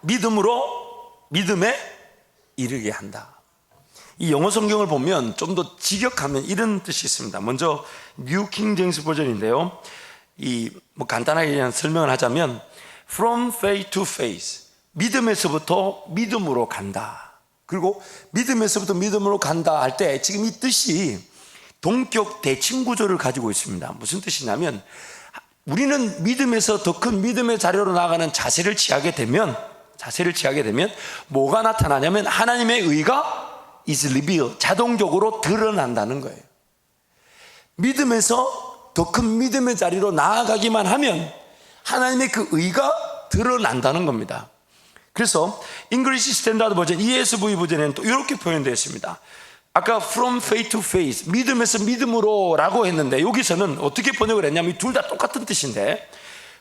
믿음으로 믿음에 이르게 한다. 이 영어 성경을 보면 좀 더 직역하면 이런 뜻이 있습니다. 먼저 뉴 킹 제임스 버전인데요, 간단하게 그냥 설명을 하자면 From faith to faith, 믿음에서부터 믿음으로 간다. 그리고 믿음에서부터 믿음으로 간다 할 때 지금 이 뜻이 동격 대칭 구조를 가지고 있습니다. 무슨 뜻이냐면 우리는 믿음에서 더 큰 믿음의 자리로 나아가는 자세를 취하게 되면 뭐가 나타나냐면 하나님의 의가 is revealed, 자동적으로 드러난다는 거예요. 믿음에서 더 큰 믿음의 자리로 나아가기만 하면 하나님의 그 의가 드러난다는 겁니다. 그래서 English Standard 버전, ESV 버전에는 또 이렇게 표현되어 있습니다. 아까 from faith to faith, 믿음에서 믿음으로 라고 했는데 여기서는 어떻게 번역을 했냐면 둘 다 똑같은 뜻인데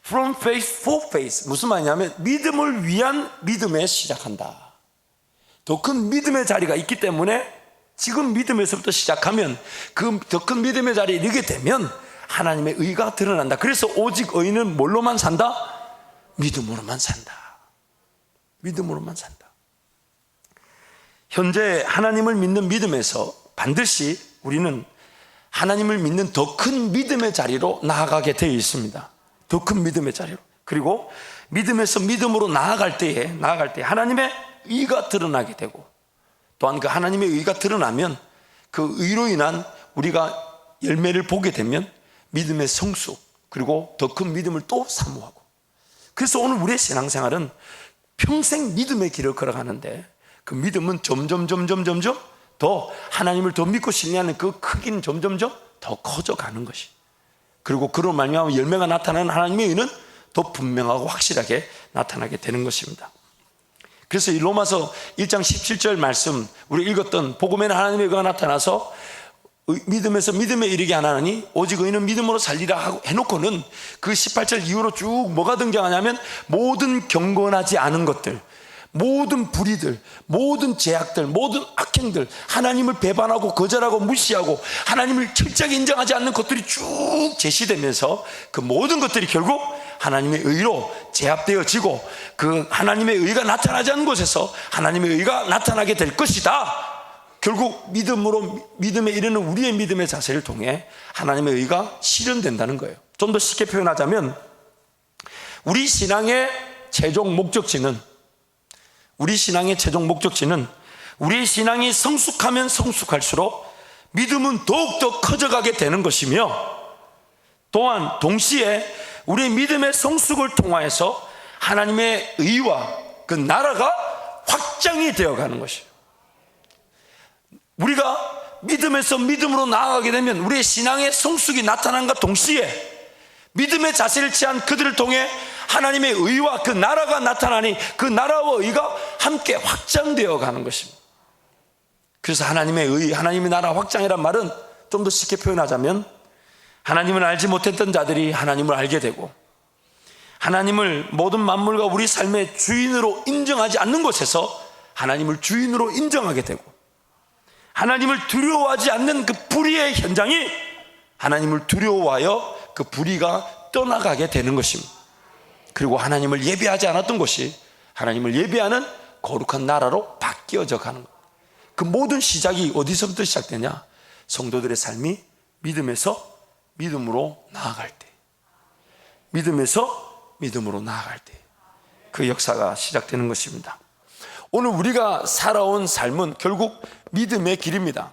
from faith for faith, 무슨 말이냐면 믿음을 위한 믿음에 시작한다. 더 큰 믿음의 자리가 있기 때문에 지금 믿음에서부터 시작하면 그 더 큰 믿음의 자리에 이르게 되면 하나님의 의가 드러난다. 그래서 오직 의인은 뭘로만 산다? 믿음으로만 산다. 믿음으로만 산다. 현재 하나님을 믿는 믿음에서 반드시 우리는 하나님을 믿는 더 큰 믿음의 자리로 나아가게 되어 있습니다. 더 큰 믿음의 자리로. 그리고 믿음에서 믿음으로 나아갈 때에 하나님의 의가 드러나게 되고, 또한 그 하나님의 의가 드러나면 그 의로 인한 우리가 열매를 보게 되면 믿음의 성숙, 그리고 더 큰 믿음을 또 사모하고. 그래서 오늘 우리의 신앙생활은 평생 믿음의 길을 걸어가는데 그 믿음은 점점 더 하나님을 더 믿고 신뢰하는 그 크기는 점점 더 커져가는 것이, 그리고 그로 말미암아 열매가 나타나는 하나님의 의는 더 분명하고 확실하게 나타나게 되는 것입니다. 그래서 이 로마서 1장 17절 말씀 우리 읽었던 복음에는 하나님의 의가 나타나서 믿음에서 믿음에 이르게 하나니 오직 의인은 믿음으로 살리라 하고 해놓고는 그 18절 이후로 쭉 뭐가 등장하냐면 모든 경건하지 않은 것들, 모든 불의들, 모든 제약들, 모든 악행들, 하나님을 배반하고 거절하고 무시하고 하나님을 철저하게 인정하지 않는 것들이 쭉 제시되면서 그 모든 것들이 결국 하나님의 의로 제압되어지고 그 하나님의 의가 나타나지 않는 곳에서 하나님의 의가 나타나게 될 것이다. 결국 믿음에 이르는 우리의 믿음의 자세를 통해 하나님의 의가 실현된다는 거예요. 좀 더 쉽게 표현하자면 우리 신앙의 최종 목적지는 우리의 신앙이 성숙하면 성숙할수록 믿음은 더욱더 커져가게 되는 것이며, 또한 동시에 우리의 믿음의 성숙을 통하여서 하나님의 의와 그 나라가 확장이 되어가는 것이에요. 우리가 믿음에서 믿음으로 나아가게 되면 우리의 신앙의 성숙이 나타난과 동시에 믿음의 자세를 취한 그들을 통해 하나님의 의와 그 나라가 나타나니 그 나라와 의가 함께 확장되어 가는 것입니다. 그래서 하나님의 의, 하나님의 나라 확장이란 말은 좀 더 쉽게 표현하자면 하나님을 알지 못했던 자들이 하나님을 알게 되고, 하나님을 모든 만물과 우리 삶의 주인으로 인정하지 않는 곳에서 하나님을 주인으로 인정하게 되고, 하나님을 두려워하지 않는 그 불의의 현장이 하나님을 두려워하여 그 불의가 떠나가게 되는 것입니다. 그리고 하나님을 예배하지 않았던 것이 하나님을 예배하는 거룩한 나라로 바뀌어져 가는 것. 그 모든 시작이 어디서부터 시작되냐? 성도들의 삶이 믿음에서 믿음으로 나아갈 때, 믿음에서 믿음으로 나아갈 때 그 역사가 시작되는 것입니다. 오늘 우리가 살아온 삶은 결국 믿음의 길입니다.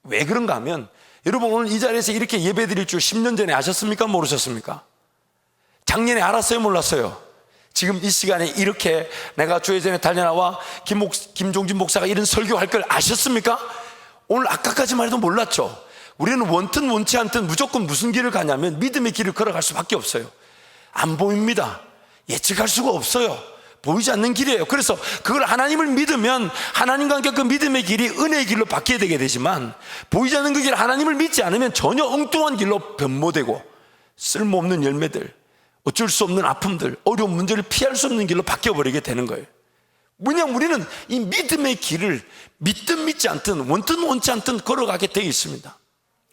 왜 그런가 하면 여러분 오늘 이 자리에서 이렇게 예배드릴 줄 10년 전에 아셨습니까? 모르셨습니까? 작년에 알았어요? 몰랐어요? 지금 이 시간에 이렇게 내가 주의 전에 달려나와 김종진 목사가 이런 설교할 걸 아셨습니까? 오늘 아까까지만 해도 몰랐죠? 우리는 원튼 원치 않든 무조건 무슨 길을 가냐면 믿음의 길을 걸어갈 수밖에 없어요. 안 보입니다. 예측할 수가 없어요. 보이지 않는 길이에요. 그래서 그걸 하나님을 믿으면 하나님과 함께 그 믿음의 길이 은혜의 길로 바뀌게 되게 되지만, 보이지 않는 그 길 하나님을 믿지 않으면 전혀 엉뚱한 길로 변모되고 쓸모없는 열매들, 어쩔 수 없는 아픔들, 어려운 문제를 피할 수 없는 길로 바뀌어버리게 되는 거예요. 왜냐하면 우리는 이 믿음의 길을 믿든 믿지 않든 원든 원치 않든 걸어가게 되어 있습니다.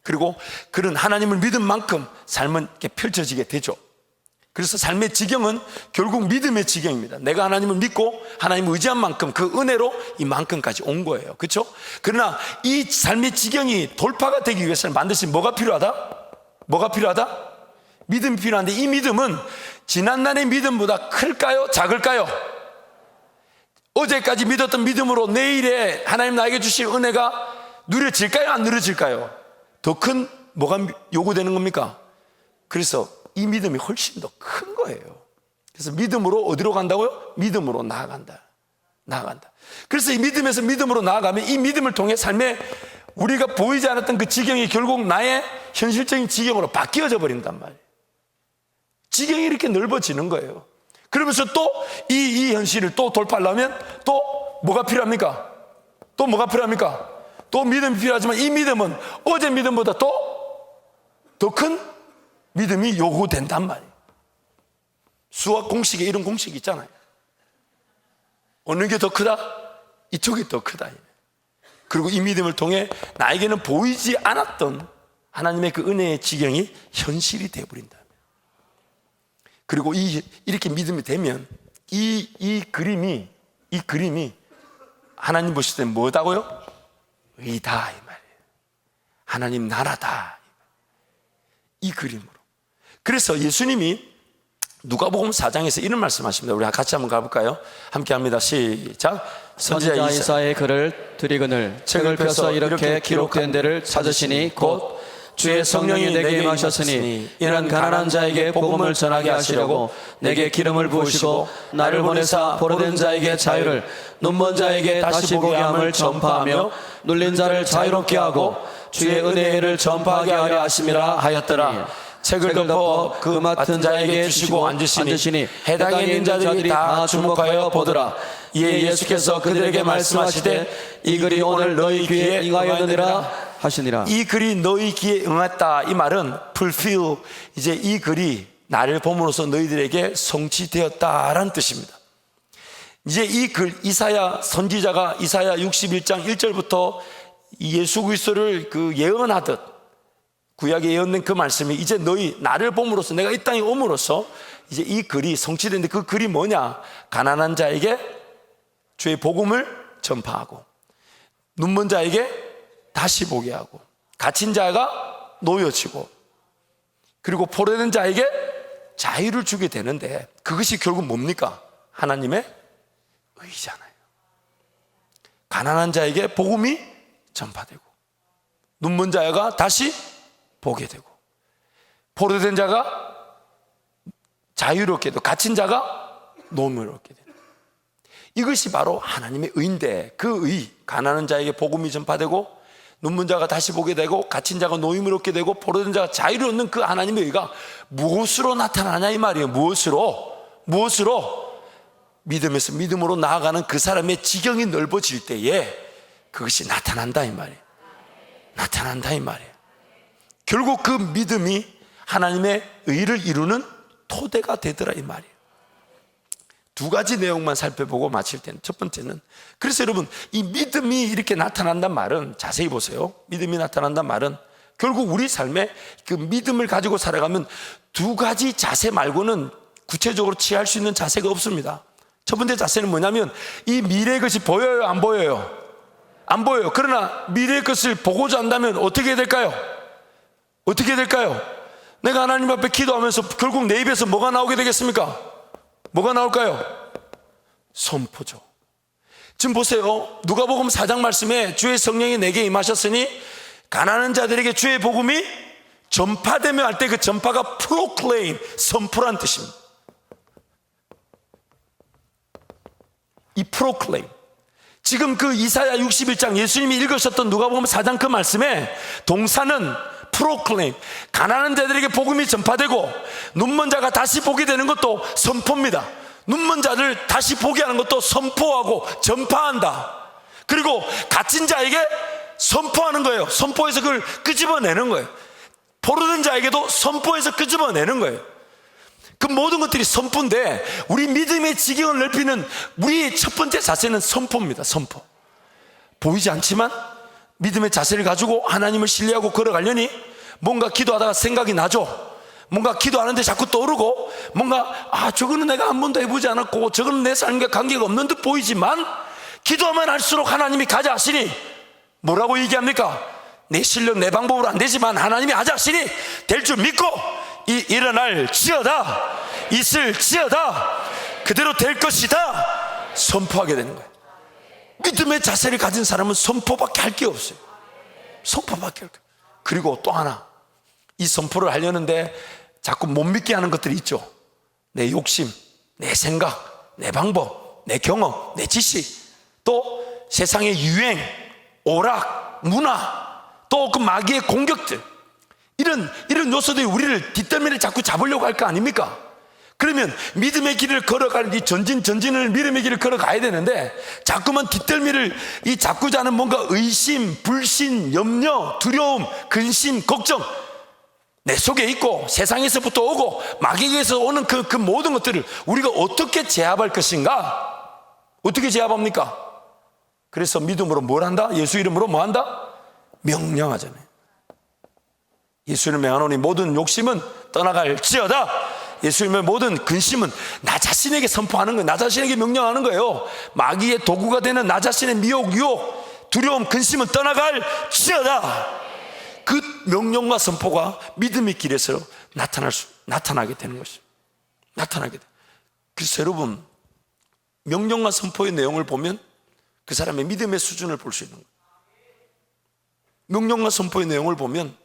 그리고 그런 하나님을 믿은 만큼 삶은 이렇게 펼쳐지게 되죠. 그래서 삶의 지경은 결국 믿음의 지경입니다. 내가 하나님을 믿고 하나님을 의지한 만큼 그 은혜로 이만큼까지 온 거예요. 그렇죠? 그러나 이 삶의 지경이 돌파가 되기 위해서는 반드시 뭐가 필요하다? 뭐가 필요하다? 믿음이 필요한데, 이 믿음은 지난날의 믿음보다 클까요? 작을까요? 어제까지 믿었던 믿음으로 내일에 하나님 나에게 주실 은혜가 누려질까요? 안 누려질까요? 더 큰 뭐가 요구되는 겁니까? 그래서 이 믿음이 훨씬 더 큰 거예요. 그래서 믿음으로 어디로 간다고요? 믿음으로 나아간다. 그래서 이 믿음에서 믿음으로 나아가면 이 믿음을 통해 삶에 우리가 보이지 않았던 그 지경이 결국 나의 현실적인 지경으로 바뀌어져 버린단 말이에요. 지경이 이렇게 넓어지는 거예요. 그러면서 또 이 현실을 또 돌파하려면 또 뭐가 필요합니까? 또 뭐가 필요합니까? 또 믿음이 필요하지만 이 믿음은 어제 믿음보다 또 더 큰 믿음이 요구된단 말이에요. 수학 공식에 이런 공식이 있잖아요. 어느 게 더 크다? 이쪽이 더 크다. 그리고 이 믿음을 통해 나에게는 보이지 않았던 하나님의 그 은혜의 지경이 현실이 되어버린다. 그리고 이렇게 믿음이 되면 이 그림이 하나님 보실 때는 뭐다고요? 의다 이 말이에요. 하나님 나라다 이 그림으로. 그래서 예수님이 누가복음 4장에서 이런 말씀하십니다. 우리 같이 한번 가볼까요? 함께 합니다. 시작. 선지자 이사야의 글을 들이거늘 책을 펴서 이렇게 기록된 데를 찾으시니 곧 주의 성령이 내게 임하셨으니 이는 가난한 자에게 복음을 전하게 하시려고 내게 기름을 부으시고 나를 보내사 보로된 자에게 자유를, 눈먼 자에게 다시 보게 함을 전파하며 눌린 자를 자유롭게 하고 주의 은혜를 전파하게 하려 하심이라 하였더라. 책을 덮어 그 맡은 자에게 주시고 앉으시니 해당에 있는 자들이 다 주목하여 보더라. 이에 예수께서 그들에게 말씀하시되 이 글이 오늘 너희 귀에 응하였느니라 하시니라. 이 글이 너희 귀에 응했다. 이 말은 fulfill, 이제 이 글이 나를 봄으로써 너희들에게 성취되었다라는 뜻입니다. 이제 이 글, 이사야 선지자가 이사야 61장 1절부터 예수 그리스도를 그 예언하듯 구약에 예언된 그 말씀이 이제 너희 나를 봄으로써 내가 이 땅에 옴으로써 이제 이 글이 성취되는데, 그 글이 뭐냐? 가난한 자에게 주의 복음을 전파하고 눈먼 자에게 다시 보게 하고 갇힌 자가 놓여지고 그리고 포로된 자에게 자유를 주게 되는데, 그것이 결국 뭡니까? 하나님의 의잖아요. 가난한 자에게 복음이 전파되고 눈먼 자가 다시 보게 되고 포로된 자가 자유롭게 되고 갇힌 자가 노임을 얻게 되는, 이것이 바로 하나님의 의인데, 그 의, 가난한 자에게 복음이 전파되고 눈먼 자가 다시 보게 되고 갇힌 자가 노임을 얻게 되고 포로된 자가 자유를 얻는 그 하나님의 의가 무엇으로 나타나냐 이 말이에요. 무엇으로? 믿음에서 믿음으로 나아가는 그 사람의 지경이 넓어질 때에 그것이 나타난다 이 말이에요. 결국 그 믿음이 하나님의 의를 이루는 토대가 되더라 이 말이에요. 두 가지 내용만 살펴보고 마칠 때는, 첫 번째는, 그래서 여러분 이 믿음이 이렇게 나타난단 말은, 자세히 보세요. 믿음이 나타난단 말은 결국 우리 삶에 그 믿음을 가지고 살아가면 두 가지 자세 말고는 구체적으로 취할 수 있는 자세가 없습니다. 첫 번째 자세는 뭐냐면 이 미래의 것이 보여요, 안 보여요? 안 보여요. 그러나 미래의 것을 보고자 한다면 어떻게 될까요? 내가 하나님 앞에 기도하면서 결국 내 입에서 뭐가 나오게 되겠습니까? 뭐가 나올까요? 선포죠. 지금 보세요. 누가복음 4장 말씀에 주의 성령이 내게 임하셨으니 가난한 자들에게 주의 복음이 전파되며 할 때 그 전파가 proclaim, 선포란 뜻입니다. 이 proclaim, 지금 그 이사야 61장 예수님이 읽으셨던 누가복음 4장 그 말씀에 동사는 proclaim, 가난한 자들에게 복음이 전파되고 눈먼 자가 다시 보게 되는 것도 선포입니다. 눈먼 자를 다시 보게 하는 것도 선포하고 전파한다. 그리고 갇힌 자에게 선포하는 거예요. 선포해서 그걸 끄집어내는 거예요. 포로된 자에게도 선포해서 끄집어내는 거예요. 그 모든 것들이 선포인데, 우리 믿음의 지경을 넓히는 우리 첫 번째 자세는 선포입니다. 선포. 보이지 않지만 믿음의 자세를 가지고 하나님을 신뢰하고 걸어가려니 뭔가 기도하다가 생각이 나죠. 뭔가 기도하는데 자꾸 떠오르고, 뭔가 저거는 내가 한 번도 해보지 않았고 저거는 내 삶과 관계가 없는 듯 보이지만, 기도하면 할수록 하나님이 가자 하시니 뭐라고 얘기합니까? 내 실력 내 방법으로 안 되지만 하나님이 하자 하시니 될 줄 믿고 일어날 지어다, 있을지어다, 그대로 될 것이다 선포하게 되는 거예요. 믿음의 자세를 가진 사람은 선포밖에 할 게 없어요. 선포밖에 할 게 없어요. 그리고 또 하나, 이 선포를 하려는데 자꾸 못 믿게 하는 것들이 있죠. 내 욕심, 내 생각, 내 방법, 내 경험, 내 지식, 또 세상의 유행, 오락, 문화, 또 그 마귀의 공격들, 이런 요소들이 우리를 뒷덜미를 자꾸 잡으려고 할 거 아닙니까? 그러면 믿음의 길을 걸어가는 이 전진을 믿음의 길을 걸어가야 되는데, 자꾸만 뒷덜미를 잡고자 하는 뭔가 의심, 불신, 염려, 두려움, 근심, 걱정, 내 속에 있고 세상에서부터 오고 마귀에게서 오는 그 모든 것들을 우리가 어떻게 제압할 것인가? 어떻게 제압합니까? 그래서 믿음으로 뭘 한다? 예수 이름으로 뭐 한다? 명령하잖아요. 예수 이름을 명하노니 모든 욕심은 떠나갈지어다. 예수 이름의 모든 근심은 나 자신에게 선포하는 거예요. 나 자신에게 명령하는 거예요. 마귀의 도구가 되는 나 자신의 미혹, 유혹, 두려움, 근심은 떠나갈지어다. 그 명령과 선포가 믿음의 길에서 나타나게 되는 것이죠. 나타나게 돼. 그래서 여러분, 명령과 선포의 내용을 보면 그 사람의 믿음의 수준을 볼 수 있는 거예요. 명령과 선포의 내용을 보면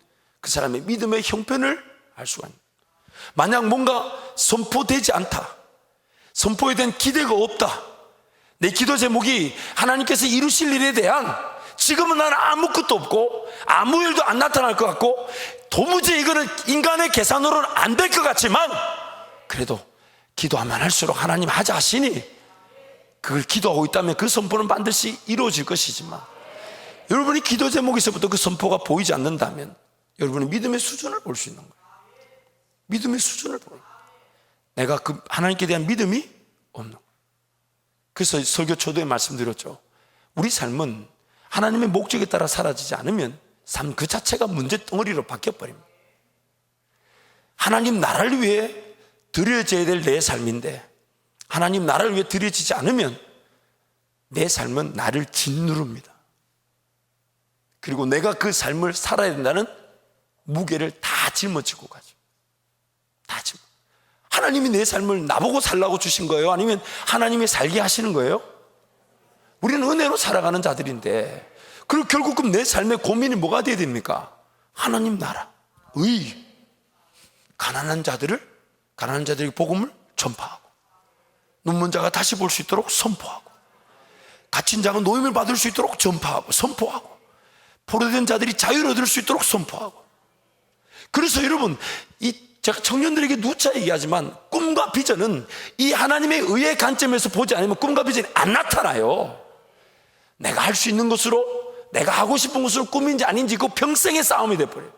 그 사람의 믿음의 형편을 알 수가 있는 거예요. 만약 뭔가 선포되지 않다, 선포에 대한 기대가 없다, 내 기도 제목이 하나님께서 이루실 일에 대한, 지금은 나는 아무것도 없고 아무 일도 안 나타날 것 같고 도무지 이거는 인간의 계산으로는 안 될 것 같지만, 그래도 기도하면 할수록 하나님 하자 하시니 그걸 기도하고 있다면 그 선포는 반드시 이루어질 것이지만, 여러분이 기도 제목에서부터 그 선포가 보이지 않는다면 여러분이 믿음의 수준을 볼 수 있는 거예요. 믿음의 수준을 보는 거예요. 내가 그 하나님께 대한 믿음이 없는 거예요. 그래서 설교 초도에 말씀드렸죠. 우리 삶은 하나님의 목적에 따라 사라지지 않으면 삶 그 자체가 문제덩어리로 바뀌어버립니다. 하나님 나라를 위해 드려져야 될 내 삶인데, 하나님 나라를 위해 드려지지 않으면 내 삶은 나를 짓누릅니다. 그리고 내가 그 삶을 살아야 된다는 무게를 다 짊어지고 가죠. 다 짊어. 하나님이 내 삶을 나보고 살라고 주신 거예요? 아니면 하나님이 살게 하시는 거예요? 우리는 은혜로 살아가는 자들인데, 그리고 결국 그럼 내 삶의 고민이 뭐가 돼야 됩니까? 하나님 나라, 의, 가난한 자들에게 복음을 전파하고, 눈먼 자가 다시 볼 수 있도록 선포하고, 갇힌 자가 노임을 받을 수 있도록 전파하고 선포하고, 포로된 자들이 자유를 얻을 수 있도록 선포하고. 그래서 여러분, 제가 청년들에게 누차 얘기하지만 꿈과 비전은 이 하나님의 의의 관점에서 보지 않으면 꿈과 비전이 안 나타나요. 내가 할 수 있는 것으로, 내가 하고 싶은 것으로 꿈인지 아닌지 그 평생의 싸움이 돼버려요.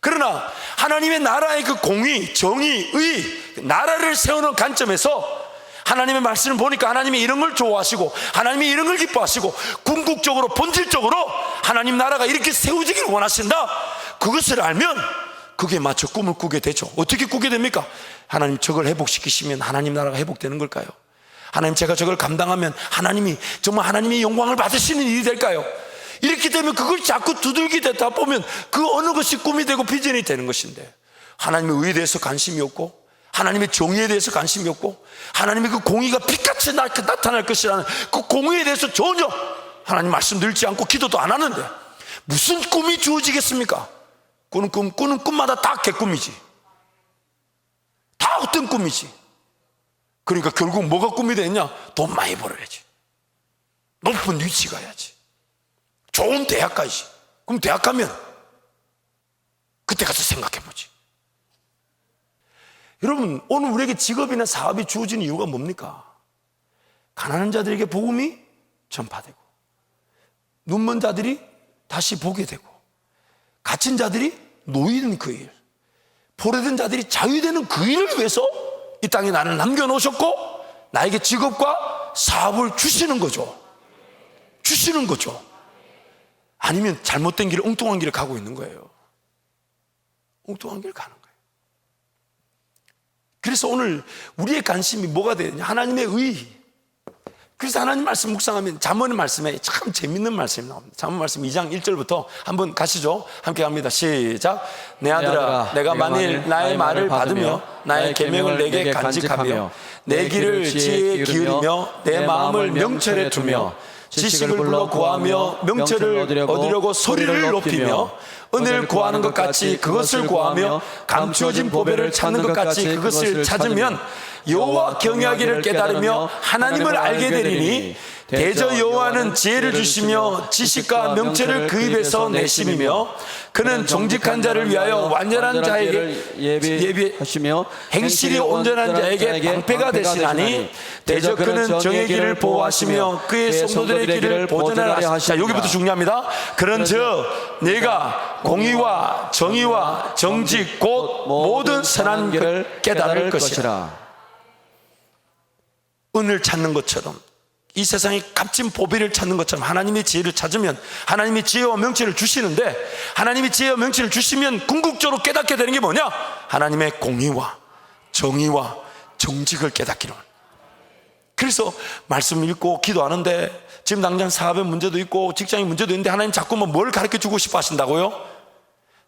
그러나 하나님의 나라의 그 공의, 정의, 의, 나라를 세우는 관점에서 하나님의 말씀을 보니까 하나님이 이런 걸 좋아하시고 하나님이 이런 걸 기뻐하시고 궁극적으로 본질적으로 하나님 나라가 이렇게 세워지기를 원하신다, 그것을 알면 그게 맞춰 꿈을 꾸게 되죠. 어떻게 꾸게 됩니까? 하나님 저걸 회복시키시면 하나님 나라가 회복되는 걸까요? 하나님 제가 저걸 감당하면 하나님이 정말 하나님의 영광을 받으시는 일이 될까요? 이렇게 되면 그걸 자꾸 두들기 되다 보면 그 어느 것이 꿈이 되고 비전이 되는 것인데, 하나님의 의에 대해서 관심이 없고 하나님의 정의에 대해서 관심이 없고 하나님의 그 공의가 빛같이 나타날 것이라는 그 공의에 대해서 전혀 하나님 말씀 들지 않고 기도도 안 하는데 무슨 꿈이 주어지겠습니까? 꾸는 꿈마다 다 개꿈이지, 다 어떤 꿈이지. 그러니까 결국 뭐가 꿈이 되냐? 돈 많이 벌어야지, 높은 위치 가야지, 좋은 대학 가야지. 그럼 대학 가면 그때 가서 생각해보지. 여러분, 오늘 우리에게 직업이나 사업이 주어진 이유가 뭡니까? 가난한 자들에게 복음이 전파되고, 눈먼 자들이 다시 보게 되고, 갇힌 자들이 놓이는 그 일, 포로된 자들이 자유되는 그 일을 위해서 이 땅에 나를 남겨놓으셨고 나에게 직업과 사업을 주시는 거죠. 주시는 거죠. 아니면 잘못된 길, 엉뚱한 길을 가고 있는 거예요. 엉뚱한 길을 가는 거예요. 그래서 오늘 우리의 관심이 뭐가 되느냐? 하나님의 의. 그래서 하나님 말씀 묵상하면 잠언의 말씀에 참 재밌는 말씀이 나옵니다. 잠언 말씀 2장 1절부터 한번 가시죠. 함께 갑니다. 시작. 내 아들아, 내가 만일 나의 말을 받으며 나의 계명을 내게 간직하며 내 길을 지혜에 기울이며 내 마음을 명철에 두며 지식을 불러 구하며 명철을 얻으려고 소리를 높이며 은혜를 구하는 것 같이 그것을 구하며 감추어진 보배를 찾는 것 같이 그것을 찾으면 여호와 경외하기를 깨달으며 하나님을 알게 되리니 대저 여호와는 지혜를 주시며 지식과 명철을 그 입에서 내심이며 그는 정직한 자를 위하여 완전한 자에게 예비하시며 행실이 온전한 자에게 방패가 되시나니 대저 그는 정의 길을 보호하시며 그의 성도들의 길을 보존하라 하시니라. 자, 여기부터 중요합니다. 그런즉 내가 공의와 정의와 정직 곧 모든 선한 길을 깨달을 것이라. 은을 찾는 것처럼 이 세상에 값진 보배를 찾는 것처럼 하나님의 지혜를 찾으면 하나님의 지혜와 명철을 주시는데, 하나님의 지혜와 명철을 주시면 궁극적으로 깨닫게 되는 게 뭐냐? 하나님의 공의와 정의와 정직을 깨닫기로. 그래서 말씀 읽고 기도하는데 지금 당장 사업의 문제도 있고 직장의 문제도 있는데 하나님 자꾸만 뭘 가르쳐주고 싶어 하신다고요?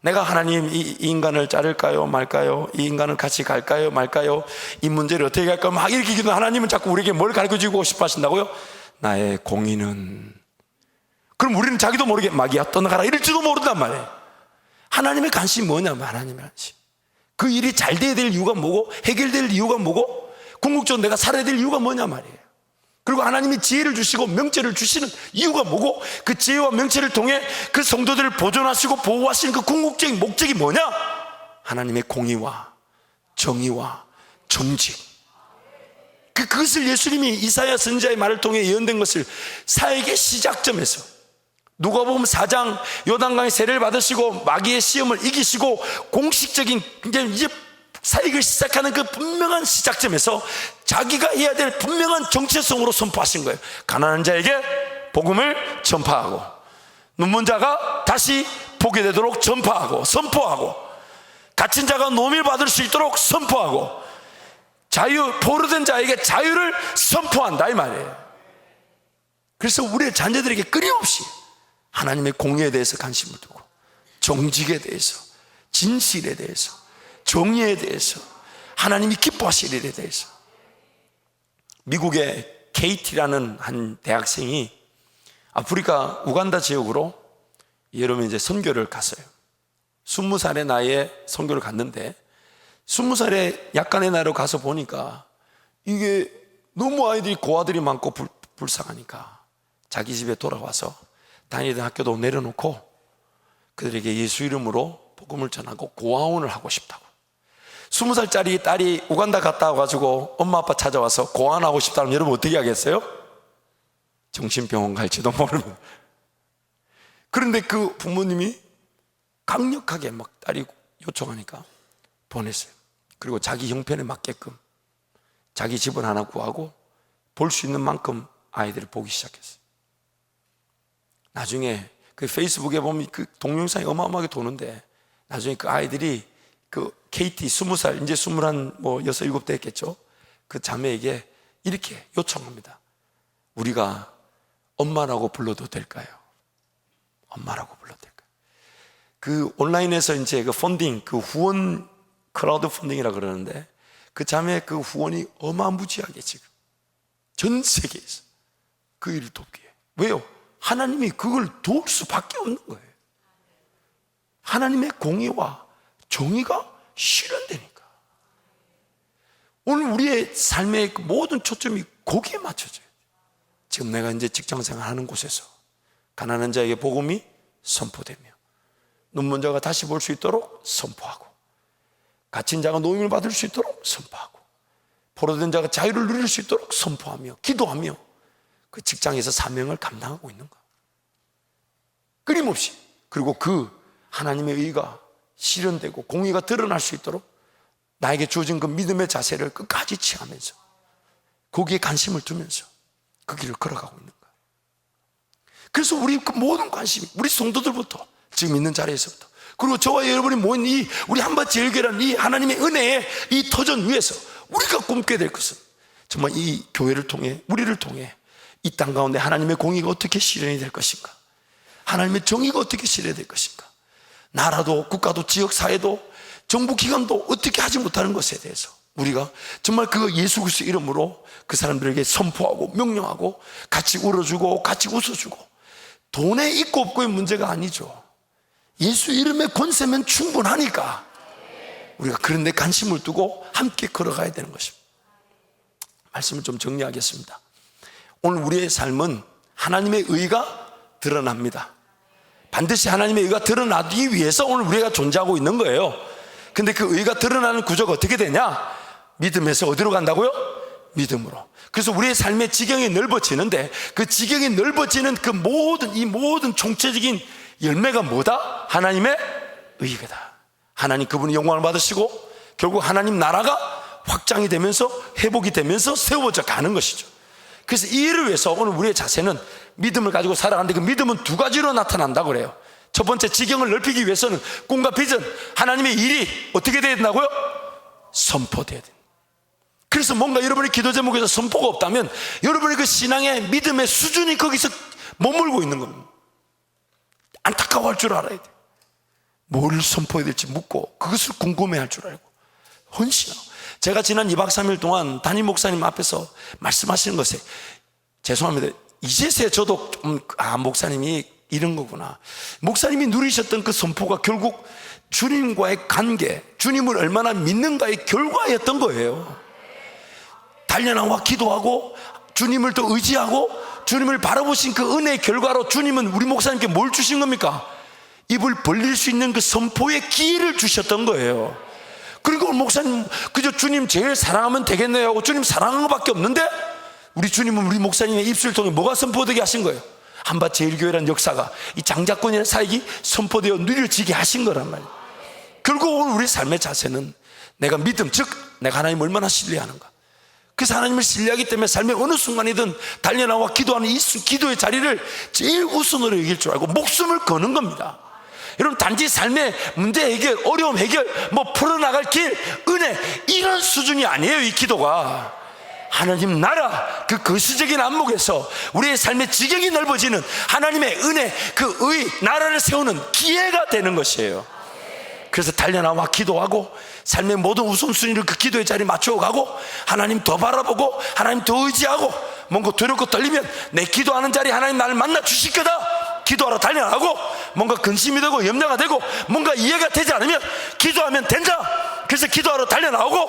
내가 하나님 이 인간을 자를까요 말까요? 이 인간을 같이 갈까요 말까요? 이 문제를 어떻게 할까요? 막 이렇게 기도. 하나님은 자꾸 우리에게 뭘 가르쳐주고 싶어 하신다고요? 나의 공의는. 그럼 우리는 자기도 모르게 마귀야 떠나가라 이럴지도 모른단 말이에요. 하나님의 관심이 뭐냐면 하나님의 관심. 그 일이 잘 돼야 될 이유가 뭐고 해결될 이유가 뭐고 궁극적으로 내가 살아야 될 이유가 뭐냐 말이에요. 그리고 하나님이 지혜를 주시고 명철을 주시는 이유가 뭐고 그 지혜와 명철을 통해 그 성도들을 보존하시고 보호하시는 그 궁극적인 목적이 뭐냐? 하나님의 공의와 정의와 정직. 그것을 예수님이 이사야 선지자의 말을 통해 예언된 것을 사역의 시작점에서 누가복음 4장 요단강의 세례를 받으시고 마귀의 시험을 이기시고 공식적인 이제 사역을 시작하는 그 분명한 시작점에서 자기가 해야 될 분명한 정체성으로 선포하신 거예요. 가난한 자에게 복음을 전파하고 눈먼 자가 다시 보게 되도록 전파하고 선포하고 갇힌 자가 노임을 받을 수 있도록 선포하고 포로된 자에게 자유를 선포한다 이 말이에요. 그래서 우리의 자녀들에게 끊임없이 하나님의 공의에 대해서 관심을 두고 정직에 대해서 진실에 대해서 정의에 대해서 하나님이 기뻐하실 일에 대해서. 미국의 KT라는 한 대학생이 아프리카 우간다 지역으로 여름에 이제 선교를 갔어요. 20살의 나이에 선교를 갔는데 20살의 약간의 나이로 가서 보니까 이게 너무 아이들이 고아들이 많고 불쌍하니까 자기 집에 돌아와서 다니던 학교도 내려놓고 그들에게 예수 이름으로 복음을 전하고 고아원을 하고 싶다고. 20살짜리 딸이 우간다 갔다 와가지고 엄마 아빠 찾아와서 고아원하고 싶다면 여러분 어떻게 하겠어요? 정신병원 갈지도 모르는. 그런데 그 부모님이 강력하게 막 딸이 요청하니까 보냈어요. 그리고 자기 형편에 맞게끔 자기 집을 하나 구하고 볼 수 있는 만큼 아이들을 보기 시작했어요. 나중에 그 페이스북에 보면 그 동영상이 어마어마하게 도는데 나중에 그 아이들이 그 KT 20살 이제 21, 6, 7대 했겠죠. 그 자매에게 이렇게 요청합니다. 우리가 엄마라고 불러도 될까요? 엄마라고 불러도 될까요? 그 온라인에서 이제 그 펀딩, 그 후원 크라우드 펀딩이라 그러는데 그 자매 그 후원이 어마무지하게 지금 전 세계에서 그 일을 돕기에. 왜요? 하나님이 그걸 도울 수밖에 없는 거예요. 하나님의 공의와 정의가 실현되니까. 오늘 우리의 삶의 모든 초점이 거기에 맞춰져요. 지금 내가 이제 직장생활 하는 곳에서 가난한 자에게 복음이 선포되며 눈먼 자가 다시 볼 수 있도록 선포하고 갇힌 자가 노임을 받을 수 있도록 선포하고 포로된 자가 자유를 누릴 수 있도록 선포하며 기도하며 그 직장에서 사명을 감당하고 있는 거야. 끊임없이. 그리고 그 하나님의 의가 실현되고 공의가 드러날 수 있도록 나에게 주어진 그 믿음의 자세를 끝까지 취하면서 거기에 관심을 두면서 그 길을 걸어가고 있는 거야. 그래서 우리 그 모든 관심이 우리 성도들부터 지금 있는 자리에서부터 그리고 저와 여러분이 모인 이 우리 한밭제일교회라는 이 하나님의 은혜의 이 터전 위에서 우리가 꿈게 될 것은 정말 이 교회를 통해, 우리를 통해 이 땅 가운데 하나님의 공의가 어떻게 실현이 될 것인가, 하나님의 정의가 어떻게 실현이 될 것인가, 나라도 국가도 지역사회도 정부기관도 어떻게 하지 못하는 것에 대해서 우리가 정말 그 예수 그리스도 이름으로 그 사람들에게 선포하고 명령하고 같이 울어주고 같이 웃어주고, 돈에 있고 없고의 문제가 아니죠. 예수 이름의 권세면 충분하니까 우리가 그런 데 관심을 두고 함께 걸어가야 되는 것입니다. 말씀을 좀 정리하겠습니다. 오늘 우리의 삶은 하나님의 의가 드러납니다. 반드시 하나님의 의가 드러나기 위해서 오늘 우리가 존재하고 있는 거예요. 근데 그 의가 드러나는 구조가 어떻게 되냐? 믿음에서 어디로 간다고요? 믿음으로. 그래서 우리의 삶의 지경이 넓어지는데 그 지경이 넓어지는 그 모든 총체적인 열매가 뭐다? 하나님의 의가. 하나님 그분이 영광을 받으시고 결국 하나님 나라가 확장이 되면서 회복이 되면서 세워져 가는 것이죠. 그래서 이 일을 위해서 오늘 우리의 자세는 믿음을 가지고 살아가는데 그 믿음은 두 가지로 나타난다고 그래요. 첫 번째, 지경을 넓히기 위해서는 꿈과 비전, 하나님의 일이 어떻게 돼야 된다고요? 선포돼야 된다. 그래서 뭔가 여러분의 기도 제목에서 선포가 없다면 여러분의 그 신앙의 믿음의 수준이 거기서 머물고 있는 겁니다. 안타까워할 줄 알아야 돼. 뭘 선포해야 될지 묻고 그것을 궁금해할 줄 알고 헌신하고. 제가 지난 2박 3일 동안 담임 목사님 앞에서 말씀하시는 것에 죄송합니다. 이제서야 저도 목사님이 이런 거구나. 목사님이 누리셨던 그 선포가 결국 주님과의 관계, 주님을 얼마나 믿는가의 결과였던 거예요. 달려나와 기도하고 주님을 또 의지하고 주님을 바라보신 그 은혜의 결과로 주님은 우리 목사님께 뭘 주신 겁니까? 입을 벌릴 수 있는 그 선포의 기회를 주셨던 거예요. 그리고 목사님 그저 주님 제일 사랑하면 되겠네요 하고 주님 사랑한 것밖에 없는데 우리 주님은 우리 목사님의 입술을 통해 뭐가 선포되게 하신 거예요? 한밭제일교회라는 역사가 이 장자권이라는 사역이 선포되어 누려지게 하신 거란 말이에요. 결국 오늘 우리 삶의 자세는 내가 믿음, 즉 내가 하나님을 얼마나 신뢰하는가. 그래서 하나님을 신뢰하기 때문에 삶의 어느 순간이든 달려나와 기도하는 이 기도의 자리를 제일 우선으로 여길 줄 알고 목숨을 거는 겁니다. 여러분, 단지 삶의 문제 해결, 어려움 해결, 뭐 풀어나갈 길, 은혜, 이런 수준이 아니에요. 이 기도가 하나님 나라 그 거시적인 안목에서 우리의 삶의 지경이 넓어지는 하나님의 은혜, 그 의 나라를 세우는 기회가 되는 것이에요. 그래서 달려나와 기도하고 삶의 모든 우선순위를 그 기도의 자리에 맞춰가고 하나님 더 바라보고 하나님 더 의지하고 뭔가 두렵고 떨리면 내 기도하는 자리에 하나님 나를 만나 주실 거다 기도하러 달려나고, 뭔가 근심이 되고 염려가 되고 뭔가 이해가 되지 않으면 기도하면 된다. 그래서 기도하러 달려나오고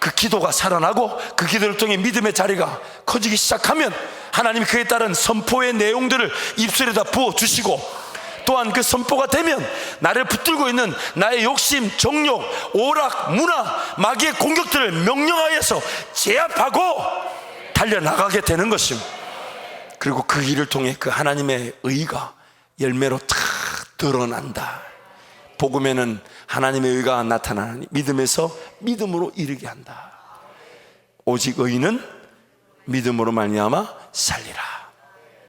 그 기도가 살아나고 그 기도를 통해 믿음의 자리가 커지기 시작하면 하나님이 그에 따른 선포의 내용들을 입술에다 부어주시고, 또한 그 선포가 되면 나를 붙들고 있는 나의 욕심, 정욕, 오락, 문화, 마귀의 공격들을 명령하여서 제압하고 달려나가게 되는 것입니다. 그리고 그 일을 통해 그 하나님의 의가 열매로 탁 드러난다. 복음에는 하나님의 의가 나타나니 믿음에서 믿음으로 이르게 한다. 오직 의인은 믿음으로 말미암아 살리라.